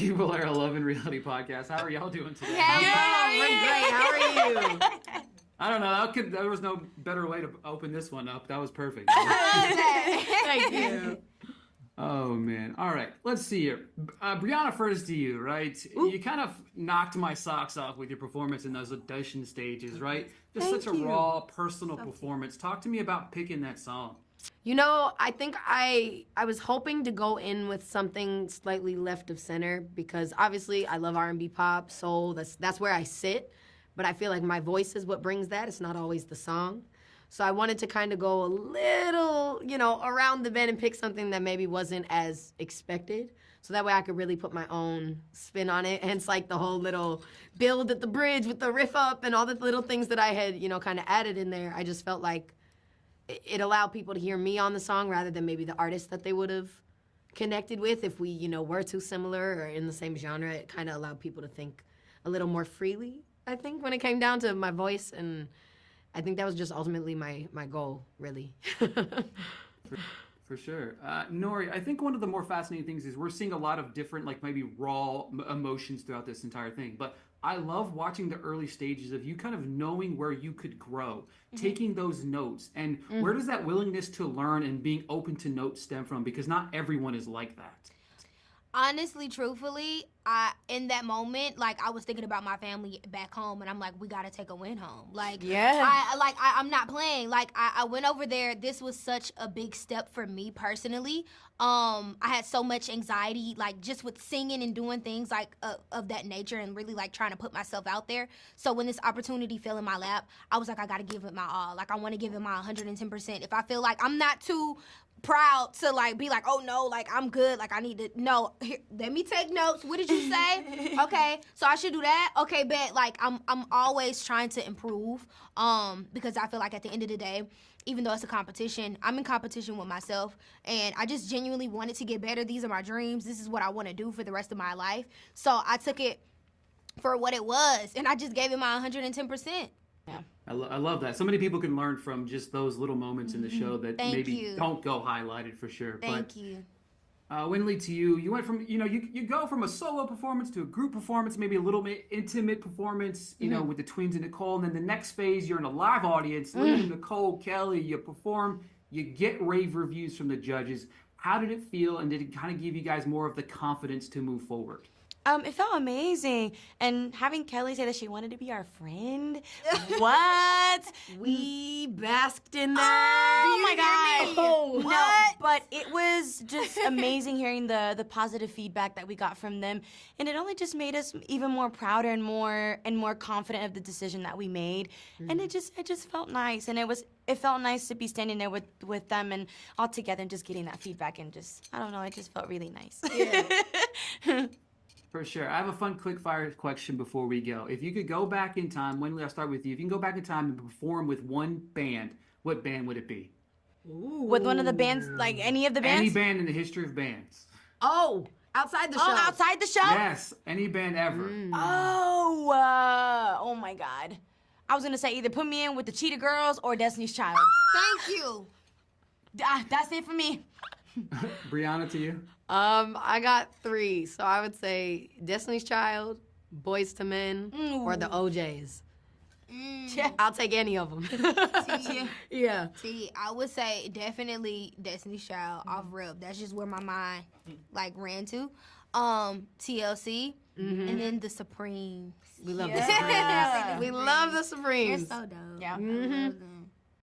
People are loving reality podcasts. How are y'all doing today? Hey, we're great. How are you? I don't know. There was no better way to open this one up. That was perfect. Thank you. Oh, man. All right. Let's see here. Brianna, first to you, right? Ooh. You kind of knocked my socks off with your performance in those audition stages, right? Just Thank such a you. raw, personal performance. Talk to me about picking that song. You know, I think I was hoping to go in with something slightly left of center because obviously I love R&B, pop, soul. That's where I sit. But I feel like my voice is what brings that. It's not always the song. So I wanted to kind of go a little, around the bend and pick something that maybe wasn't as expected. So that way I could really put my own spin on it. Hence like the whole little build at the bridge with the riff up and all the little things that I had, kind of added in there. I just felt like it allowed people to hear me on the song rather than maybe the artist that they would have connected with if we, were too similar or in the same genre. It kind of allowed people to think a little more freely, I think, when it came down to my voice. And I think that was just ultimately my goal, really. For sure. Nori, I think one of the more fascinating things is we're seeing a lot of different, like maybe raw emotions throughout this entire thing. But I love watching the early stages of you kind of knowing where you could grow, taking those notes. And where does that willingness to learn and being open to notes stem from? Because not everyone is like that. Honestly, truthfully, in that moment, I was thinking about my family back home, and I'm like, we gotta take a win home. I'm not playing. I went over there. This was such a big step for me personally. I had so much anxiety, just with singing and doing things of that nature, and really trying to put myself out there. So when this opportunity fell in my lap, I was like, I gotta give it my all. I want to give it my 110%. If I feel like I'm not too proud to be like, oh no, I'm good, I need to, no, here, let me take notes. What did you say? Okay, so I should do that. Okay, bet. I'm always trying to improve, because I feel like at the end of the day, even though it's a competition, I'm in competition with myself, and I just genuinely wanted to get better. These are my dreams. This is what I want to do for the rest of my life. So I took it for what it was, and I just gave it my 110%. Yeah. I love that. So many people can learn from just those little moments in the show that don't go highlighted for sure. Thank you. Wennely, to you, you went from, you go from a solo performance to a group performance, maybe a little bit intimate performance, with the twins and Nicole. And then the next phase, you're in a live audience, Liam, Nicole, Kelly, you perform, you get rave reviews from the judges. How did it feel? And did it kind of give you guys more of the confidence to move forward? It felt amazing. And having Kelly say that she wanted to be our friend, what? We basked in that. Oh my God. Oh, no, but it was just amazing hearing the positive feedback that we got from them. And it only just made us even more prouder and more confident of the decision that we made. And it just felt nice. And it felt nice to be standing there with them and all together and just getting that feedback and I don't know, it just felt really nice. Yeah. For sure. I have a fun quick fire question before we go. If you could go back in time, Wennely, I'll start with you. If you can go back in time and perform with one band, what band would it be? Ooh. With one of the bands, any of the bands? Any band in the history of bands. Oh, outside the show. Oh, outside the show? Yes, any band ever. Oh my God. I was gonna say either put me in with the Cheetah Girls or Destiny's Child. Thank you. That's it for me. Brianna, to you? I got 3, so I would say Destiny's Child, Boys to Men, or the OJs. I'll take any of them. Yeah. See, I would say definitely Destiny's Child off rip. That's just where my mind ran to. TLC, and then the Supremes. We love the Supremes. We love the They're Supremes. so dope. Yeah. I love them.